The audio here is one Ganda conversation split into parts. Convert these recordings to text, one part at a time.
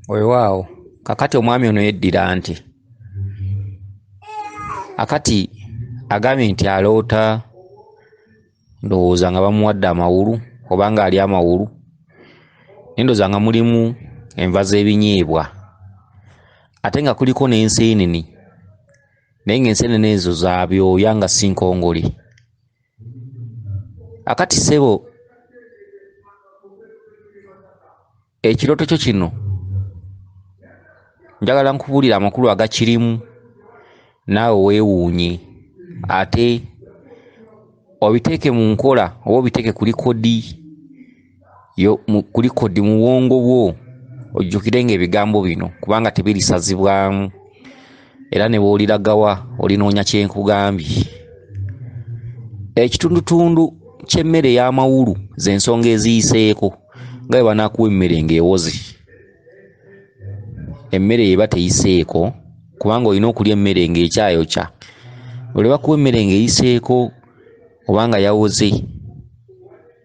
Weewaawo kakati omwami ono yeddira nti akati agambye nti aloota ndowooza nga bamuwadde amawulu oba nga ali amawulu ndowooza nga mulimu enva z'ebinyeebwa ate nga kuliko n'ensenene naye ng'ensenene ezo za byoya nga si nkongole. Akati ssebo ekirooto kyo kino njagala nkubuulira amakulu agakirimu naawe weewuunye ate obiteeke mu nkola oba obiteeke kuli kodi mu bwongo bwo ojjukire ng'ebigambo bino kubanga tebirisazibwamu era ne bw'oliragawa olinoonya kye nkugambye. Ekitundutundu ky'emmere y'amawulu z'ensonga eziyiseeko nga bwe banaakuwa emmere ng'ewoze. Emmere yeba teyiseeko kubanga olina okulya emmere ng'ekyayokya. Olwo bakuwa emmere ng'eyiseeko oba nga yawoze,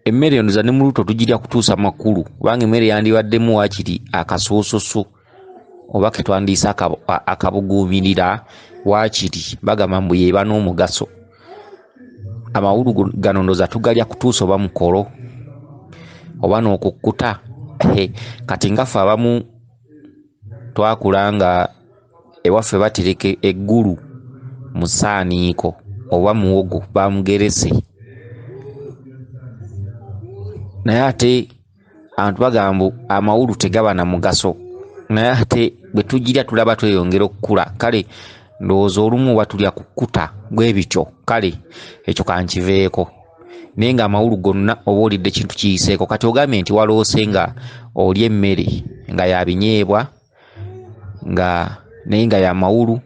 emmere ndowooza ne mu luto tugirya kutuusa makulu kubanga emmere yandibaddemu waakiri akasoososo oba ke twandiyise akabuguumirira waakiri bagamba mbu yeeba n'omugaso. Amawulu gano ndowooza tugalya kutuusa oba mukolo oba n'okukkuta. Kati ngaffe abamu twakula nga ewaffe batereka eggulu mu ssaaniiko oba muwogo bamugerese, naye ate abantu bagamba amawulu tegaba na mugaso, naye ate bwe tugirya tulaba tweyongera okukula. Kale ndowooza olumu oba tulya kukkuta bwe bityo, kale ekyo kankiveeko. Naye ng'amawulu gonna oba olidde kintu kiyiseeko, kati ogambye nti waloose nga olya emmere nga ya binyeebwa naye nga ya mawulu,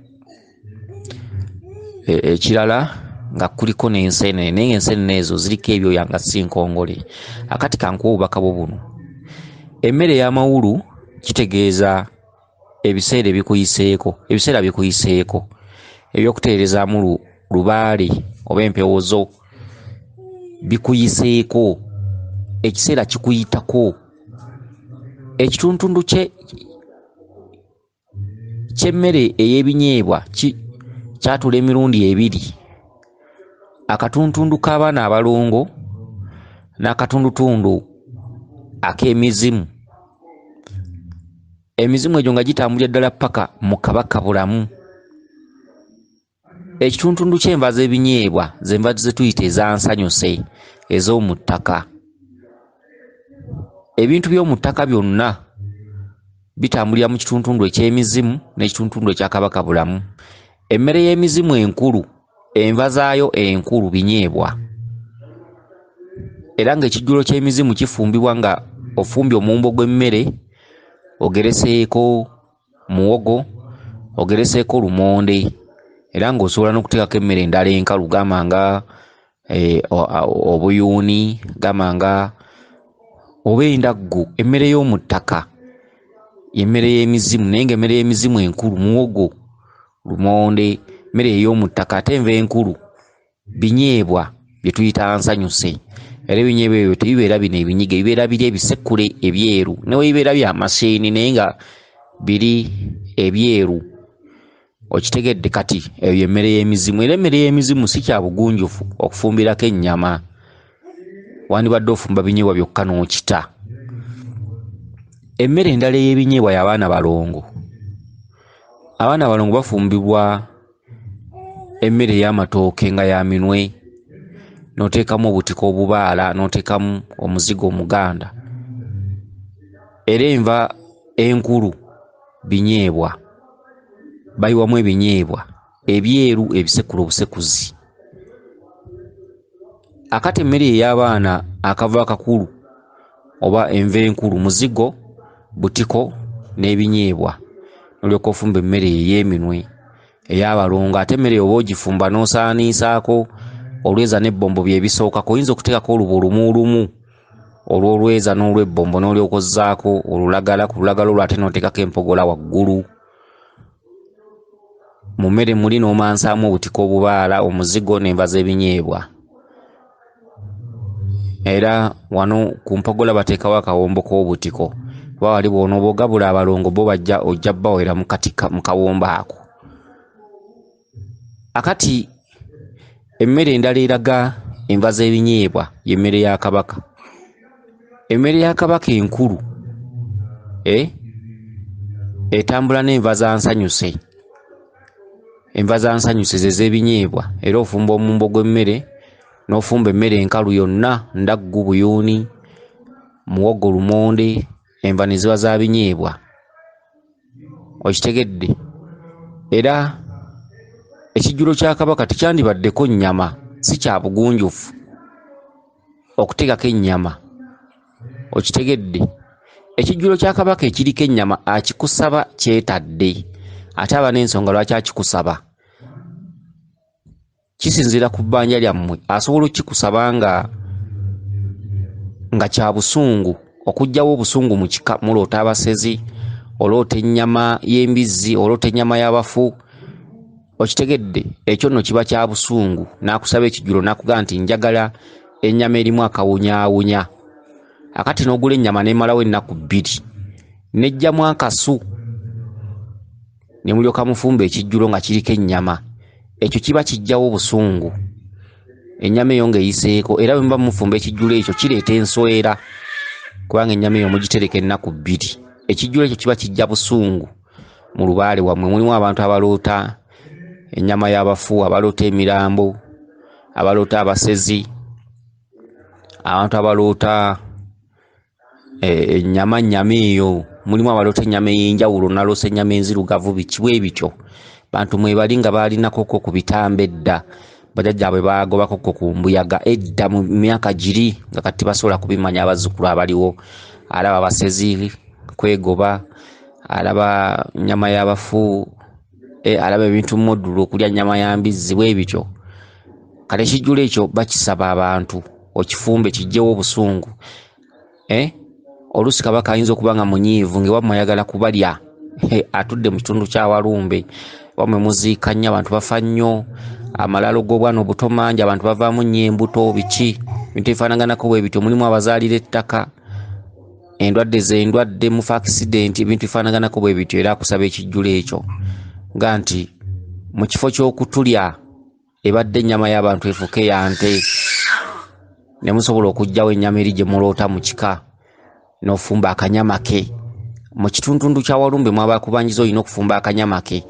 ekirala nga kuliko n'ensenene naye ng'ensenene ezo ziriko ebyoya nga si nkongole. Akati kankuwa obubaka bwo buno, emmere y'amawulu kitegeeza ebiseera bikuyiseeko ebyokuteerezaamu lubaale oba empewozo bikuyiseeko, ekiseera kikuyitako. Ekituntundu ky'emmere ey'ebinyeebwa kyatula emirundi ebiri: akatuntundu k'abaana abalongo n'akatundutundu ak'emizimu. Emizimu egyo nga gitambulira ddala paka mu kabaka bulamu. Ekituntundu ky'enva z'ebinyeebwa z'enva ze tuyita ezansanyuse ez'omu ttaka. Ebintu by'omu ttaka byonna bitambulira mu kituntundu eky'emizimu n'ekituntundu ekyakabaka bulamu. Emmere y'emizimu enkulu, enva zaayo enkulu binyeebwa, era ng'ekijjulo ky'emizimu kifumbibwa nga ofumbye omuwumbo gw'emmere, ogereseeko muwogo, ogereseeko lumonde, era ng'osobola n'okuteekako emmere endala enkalu gamba nga obuyuuni, gamba nga oba endaggu. Emmere y'omu ttaka y'emmere y'emizimu, naye ng'emmere y'emizimu enkulu muwogo, lumonde, emmere ey'omu ttaka. Ate enva enkulu binyeebwa bye tuyita nsanyuse, era ebinyeebwa ebyo tebibeera bino ebinyiga, bibeera biri ebisekkule ebyeru, ne bwe bibeera bya maseeni naye nga biri ebyeru. Okitegedde? Kati eyo emmere y'emizimu, era emmere y'emizimu si kya bugunjufu okufumbirako ennyama, wandibadde ofumba binyeebwa byokka n'okita. Emmere endala ey'ebinyeebwa y'abaana balongo. Abaana abalongo bafumbibwa emmere ey'amatooke nga ya minwe, n'oteekamu obutiko obubaala, n'oteekamu omuzigo omuganda. Era enva enkulu binyeebwa, bayiwamu ebinyeebwa ebyeru ebisekule obusekuzi. Akati emmere ey'abaana akava akakulu oba enva enkulu, muzigo, butiko n'ebinyeebwa, nolyoka ofumba emmere ey'eminwe ey'abalongo. Ate emmere oba ogifumba n'osaaniisaako olweza n'ebbombo byebisookako, oyinza okuteekako olubu olumu olw'olweza n'olwebbombo n'olyoka ozzaako olulagala, ku lulagala olwo ate n'oteekako empogola waggulu. Mu mmere muli n'omansaamu obutiko obubaala, omuzigo n'enva z'ebinyeebwa. Era wano ku mpogola bateekawo akawombo k'obutiko bawali bono bogabula abalongo bo bajja ojja bawera mu kawomba ako. Akati emmere endala eraga enva z'ebinyeebwa y'emmere ya Kabaka. Emmere ya Kabaka enkulu etambula n'enva za nsanyuse. Enva za nsanyuse ze z'ebinyeebwa, era ofumba omumbo gw'emmere n'ofumba emmere enkalu yonna, ndaggu, buyuuni, muwogo, lumonde, enva ne ziba za binyeebwa. Okitegedde? Era ekijjulo kya Kabaka tekyandibaddeko nnyama, si kya bugunjufu okutegako ennyama. Okitegedde? Ekijjulo kya Kabaka ekiriko ennyama akikusaba kyetadde, ate aba n'ensonga lwaki akikusaba. Kisinziira ku bbanja lyammwe. Asobola okukikusaba nga kya busungu, okuggyawo obusungu mu kika. Muloota abasezi, oloota ennyama y'embizzi, oloota ennyama y'abafu. Okitegedde? Ekyo nno kiba kya busungu. N'akusaba ekijjulo n'akugamba nti njagala ennyama erimu akawunyaawunya. Akati n'ogula ennyama n'emalawo ennaku 2 n'ejjamu akasu, ne mulyoka mufumba ekijjulo nga kiriko ennyama. Ekyo kiba kijjawo obusungu, ennyama eyo ng'eyiseeko. Era bwe muba mufumba ekijjulo ekyo kireeta enswera, kubanga ennyama eyo mugitereka ennaku 2. Ekijjulo ekyo kiba kijja busungu mu lubaale wammwe. Mulimu abantu abaloota ennyama y'abafu, abaloota emirambo, abaloota abasezi, abantu abaloota ennyama eyo. Mulimu abaloota ennyama ey'enjawulo, naloosa ennyama enzirugavu, biki bwe bityo. Bantu mwebali nga baalinakoko ku bitambo edda, bajjajjaabwe baagobakoko ku mbuyaga edda mu myaka giri, nga kati basobola kubimanya abazzukulu abaliwo. Alaba abasezi kwegoba, alaba nnyama y'abafu, alaba ebintu moddulo, okulya nnyama ya mbizzi, bwe bityo. Kale ekijjulo ekyo bakisaba abantu okifumbe kijjewo obusungu. Oluusi Kabaka ayinza okuba nga munyiivu, ng'ewammwe ayagala kubalya, atudde mu kitundu kya Walumbe, wammwe muziika nnyo, abantu bafa nnyo, amalalo g'obwana obuto mangi, abantu bavaamu nnyo embuto, biki, ebintu ebifaanaganako bwe bityo. Mulimu abazaalira ettaka, endwadde mufa accident, ebintu bifaanaganako bwe bityo. Era akusaba ekijjulo ekyo nga nti mu kifo ky'okutulya ebadde ennyama y'abantu efuke ya nte, ne musobola okuggyawo ennyama eri gye muloota mu kika, n'ofumba akanyama ke. Mu kitundu kya Walumbe mwaba kubanjiza olina okufumba akanyama ke.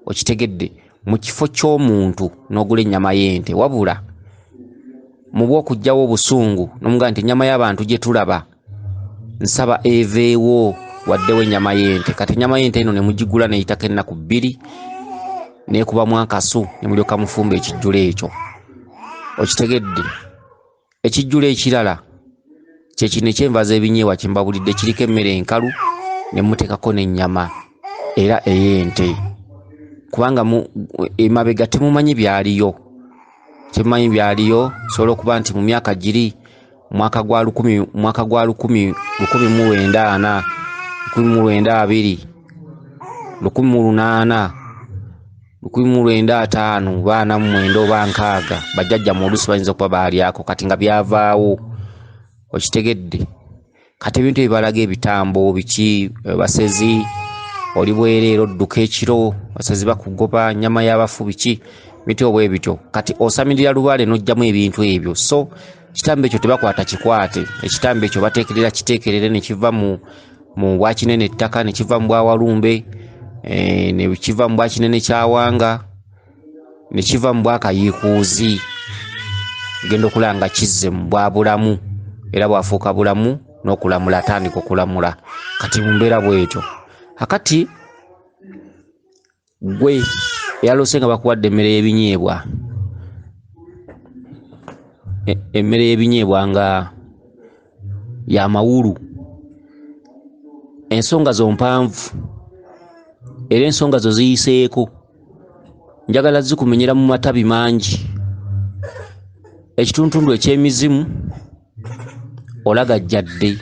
Okitegedde? Mu kifo ky'omuntu n'ogula ennyama y'ente. Wabula mu bw'okuggyawo obusungu n'omugaa nti ennyama y'abantu gye tulaba nsaba eveewo, waddewo ennyama y'ente. Kati ennyama y'ente eno ne mugigula n'eyitako ennaku 2 n'ekubamu akasu, ne mulyoka mufumba ekijjulo ekyo. Okitegedde? Ekijjulo ekirala kye kino eky'enva z'ebinyeebwa kye mbabulidde, kiriko emmere enkalu ne muteekako n'ennyama era ey'ente. Kubanga emabega temumanyi byaliyo. Temumanyi byaliyo, sobola okuba nti mu myaka giri, mwaka gwa 1940, 1940, 1920, 1800, 1905, 49 oba 60, bajjajja mu oluusi bayinza okuba baalyako, kati nga byavaawo. Okitegedde? Kati ebintu ebibalaga ebitambo, biki, basezi, oli bwereero odduka ekiro, basezi bakugoba, nnyama y'abafu, biki, bityo bwe bityo. Kati osamirira lubaale n'oggyamu ebintu ebyo. So ekitambo ekyo tebakwata kikwate. Ekitambo ekyo bateekerera kiteekerere, ne kiva mu Bwakinene ettaka, ne kiva mu Bwawalumbe, ne kiva mu Bwakinene Kyawanga, ne kiva mu Bwakayiikuuzi, genda okulanga kizze mu Bwabulamu, era bwafuuka bulamu n'okulamula, atandika okulamula. Kati mu mbeera bw'etyo. Akati gwe eyaloose nga bakuwadde emmere y'ebinyeebwa, emmere y'ebinyeebwa nga y'amawolu, ensonga zo mpanvu era ensonga zo ziyiseeko, njagala zikumenyera mu matabi mangi. Ekitundu eky'emizimu olagajjadde,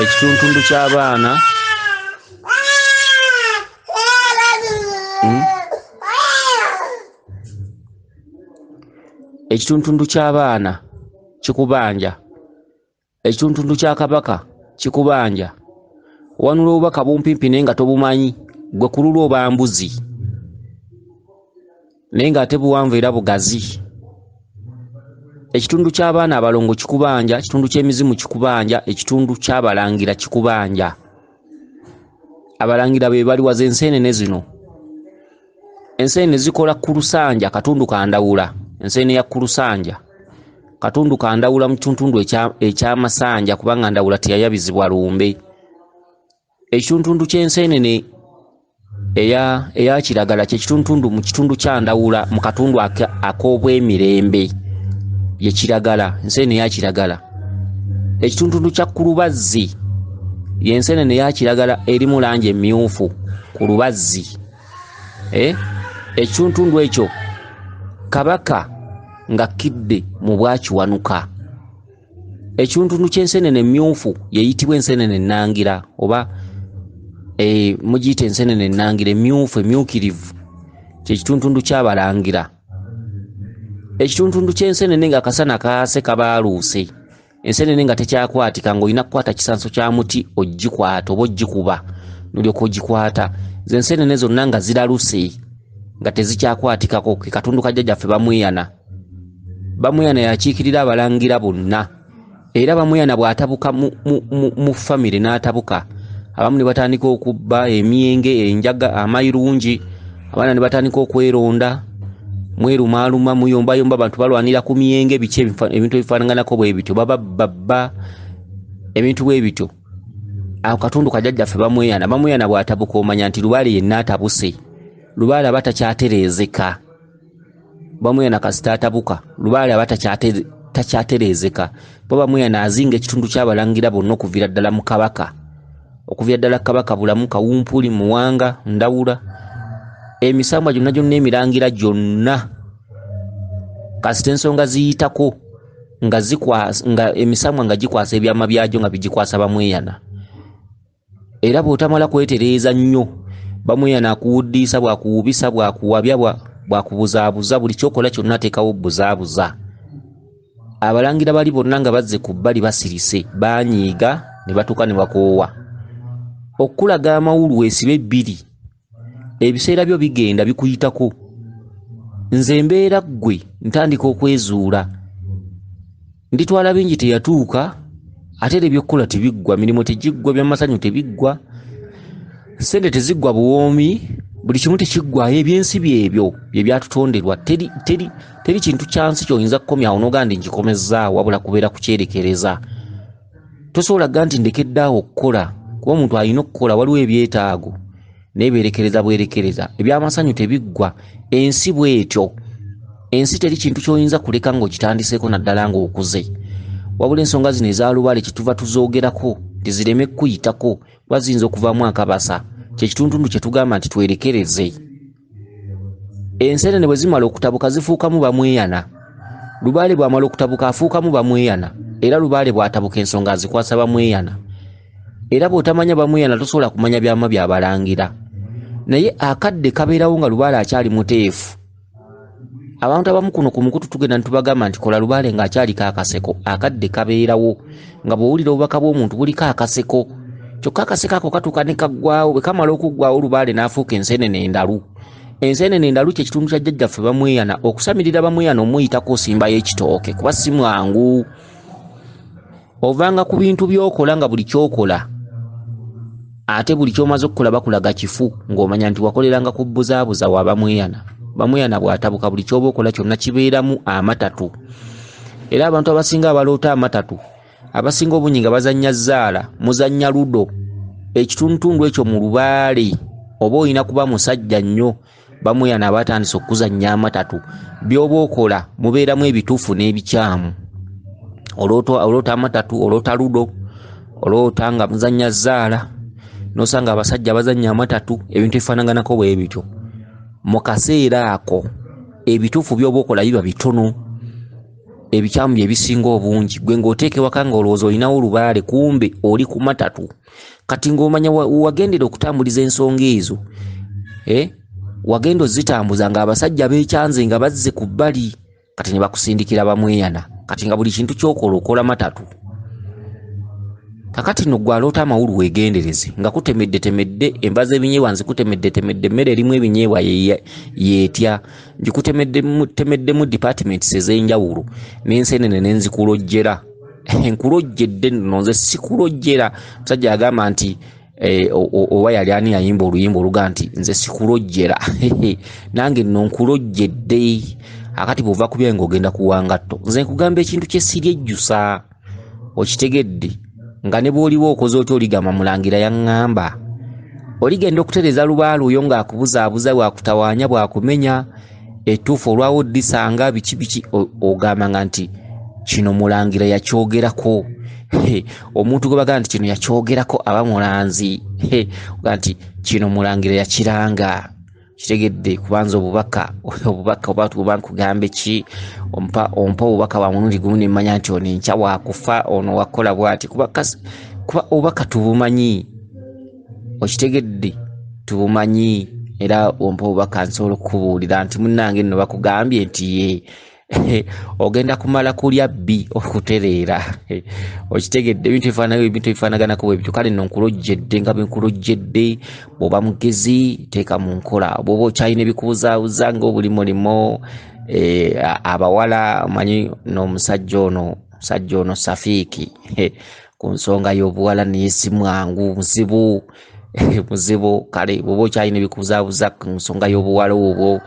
ekitundu ky'abaana ekitundu ky'abaana kikubanja, ekitundu kya kabaka kikubanja wanula obubaka bumpimpi naye nga tobumanyi gwe kulula oba mbuzi naye nga ate buwanvu era bugazi. Ekitundu ky'abaana abalongo kikubanja, ekitundu ky'emizimu kikubanja, ekitundu ky'abalangira kikubanja. Abalangira be bali waze ensenene zino. Ensenene zikola kulusanja katundu kandawula. Ensenene ya kulusanja katundu kandawula mu kitundu ekyamasanja kubanga ndawula teyayabizibwa lumbe. Ekitundu ky'ensenene eya kiragala kye kitundu mu kitundu kyandawula mu katundu ak'obwemirembe ye kiragala, ensenene ya kiragala. Ekitundu kya kulubazzi yensenene ya kiragala eri mu langi emmyufu ku lubazzi. Ekitundu ekyo kabaka nga kidde mu bwakiwanuka. Ekitundu ky'ensenene emmyufu yeyitibwa ensenene ennangira oba mugiyita ensenene ennangira emmyufu emmyukirivu kye kitundu ky'abalangira. Ekitundu ky'ensenene nga akasana kaase kabaaluuse, ensenene nga tekyakwatika ng'olina kukwata kisanso kya muti ogikwata oba ogikuba n'olyoka ogikwata. Ze ensenene zonna nga ziraluse nga tezikyakwatikako ke katundu kajjajjaffe Bamweyana. Bamweyana yakiikirira abalangira bonna era Bamweyana bw'atabuka mu famire n'atabuka abamu ne batandika okubba emyenge, enjaga, amayirungi, abaana ne batandika okweronda, mwerumaaluma, muyombayomba, abantu balwanira ku myenge, biki ebintu ebifaananganako bwe bityo, babba ebintu bwe bityo. Awo katundu kajjajjaffe Bamweyana. Bamweyana bw'atabuka omanya nti Lubaale yenna atabuse. Lubaale aba takyatereezeka. Bamweyana kasita atabuka Lubaale aba takyatereezeka. Bo Bamweyana azinga ekitundu ky'abalangira bonna okuviira ddala mu kabaka. Okuviira ddala kabaka Bulamu, Kawumpuli, Muwanga, Ndawula, emisambwa gyonna gyonna emirangira gyonna kasita ensonga ziyitako nga emisambwa nga gikwasa ebyama byagyo nga bigikwasa Bamweyana. Era bw'otamala kwetereeza nnyo Bamweyana akuwuddiisa, bwakuwubisa, bwakuwabya, bwakubuzaabuza, buli kyokola kyonna ateekawo buzaabuza. Abalangira bali bonna nga bazze ku bbali basirise, baanyiiga ne batuuka ne bakoowa. Okulaga amawulu weesibe bbiri, ebiseera byo bigenda bikuyitako. Nze mbeera ggwe ntandika okwezuula, nditwala bingi teyatuuka, ate ebyokkola tebiggwa, mirimu tegiggwa, byamasanyu tebiggwa, ssente teziggwa buwoomi, buli kimu tekiggwayo. Ebyensi byebyo bye byatutonderwa. Teri kintu kyansi kyoyinza kukomyawo n'ogaa ndi nkikomezaawo wabula kubeera kukyerekereza. Tosobola gga nti ndekeddaawo okukola kuba omuntu alina okukola, waliwo ebyetaago n'ebeerekereza bwerekereza. Ebyamasanyu tebiggwa, ensi bwetyo. Ensi teri kintu kyoyinza kuleka ng'okitandiseeko naddala ng'okuze. Wabula ensonga zino eza Lubaale kyetuva tuzoogerako tezireme kuyitako kuba ziyinza okuvaamu akabasa. Kye kitundu kye tugamba nti twerekereze. Ensenene bwe zimala okutabuka zifuukamu Bamweyana. Lubaale bw'amala okutabuka afuukamu Bamweyana. Era Lubaale bw'atabuka ensonga azikwasa Bamweyana. Era bw'otamanya Bamweyana tosobola kumanya byama by'abalangira. Naye akadde kabeerawo nga Lubaale akyali muteefu. Abantu abamu kuno ku mukutu tugenda ne tubagamba nti kola Lubaale ng'akyaliko akaseko. Akadde kabeerawo nga bw'owulira obubaka bw'omuntu buliko akaseko. Kyokka akaseko ako katuuka ne kaggwaawo. Bwe kamala okuggwaawo Lubaale n'afuuka ensenene endalu. Ensenene endalu kye kitundu kya jjajjaffe Bamweyana. Okusamirira Bamweyana omuyitako osimbayo ekitooke kuba si mwangu. Ovanga ku bintu by'okola nga buli kyokola ate buli kyomaze okukola bakulaga kifu ng'omanya nti wakoleranga ku buzaabuza wa Bamweyana. Bamweyana bw'atabuka buli kyoba okola kyonna kibeeramu amatatu. Era abantu abasinga abaloota amatatu abasinga obungi nga bazannya zzaala, muzannya ludo. Ekitundu ekyo mu Lubaale oba olina kuba musajja nnyo, Bamweyana abatandise okuzannya amatatu. By'oba okola mubeeramu ebituufu n'ebikyamu. Oloota amatatu, oloota ludo, oloota nga muzannya zzaala, n'osanga abasajja bazannya amatatu, ebintu ebifaanaganako bwe bityo. Mu kaseera ako ebituufu by'oba okola biba bitono, ebikyamu bye bisinga obungi. Gwe ng'oteeka ewaka nga olowooza olinawo Lubaale kumbe oli ku matatu. Kati ng'omanya wagendera okutambuliza ensonga ezo, wagenda ozitambuza ng'abasajja beekyanze nga bazze ku bbali, kati ne bakusindikira Bamweyana. Kati nga buli kintu ky'okola okola matatu. kakati no gwa aloota amawolu wegendereze nga kutemedde enva z'ebinyebwa nzikutemedde emmere erimu ebinyebwa yeetya ngikutemeddemu departments ez'enjawulo n'ensenene nenzikulogyera nkulojjedde nno nze sikulojjera musajja agamba nti owa yali ani yayimba oluyimba oluga nti nze sikulojjera nange nno nkulojjedde akati bw'ova ku byange ogenda kuwangatto nze nkugamba ekintu kye siryejjusa okitegedde nga ne bw'oliwo okoze otyo oligamba Mulangira yaŋŋamba oligenda okutereza lubaale oyo ng'akubuzaabuza bwakutawaanya bwakumenya ettuufu olwawo oddisanga biki ogamba nga nti kino Mulangira yakyogerako omuntu gwe baga nti kino yakyogerako aba mulanzi oga nti kino Mulangira yakiranga kitegedde kubanza obubaka oba nkugambe ki ompa obubaka bwa mulundi gumu ne mmanya nti ono enkya waakufa ono wakola bw'ati kuba obubaka tubumanyi okitegedde tubumanyi era ompa obubaka nsobola okukubuulira nti munnange nno bakugambye nti ye ogenda kumala kulya bbi okutereera okitegedde ebintu bifaanaganako bwe bityo kale nno nkulojjedde nga bwenkulojjedde bw'oba mugezi teeka mu nkola bw'oba okyalina ebikubuzaabuza ng'obuli mulimo abawala manyi n'omusajja ono Safiiki ku nsonga y'obuwala naye si mwangu muzibu kale bw'oba okyalina ebikubuzaabuza ku nsonga y'obuwala obwo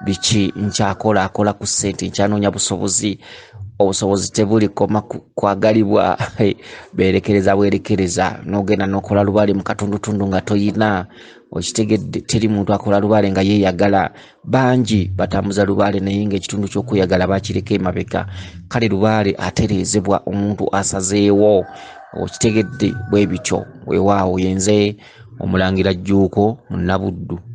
biki nkyakola akola ku ssente nkyanoonya obusobozi tebuli koma kwagalibwa beerekereza bwerekereza n'ogenda n'okola lubaale mu katundutundu nga toyina okitegedde teri muntu akola lubaale nga yeeyagala bangi batambuza lubaale naye ng'ekitundu ky'okweyagala bakireka emabega kale lubaale atereezebwa omuntu asazeewo okitegedde bwe bityo weewaawo yenze Omulangira Jjuuko Munabuddu.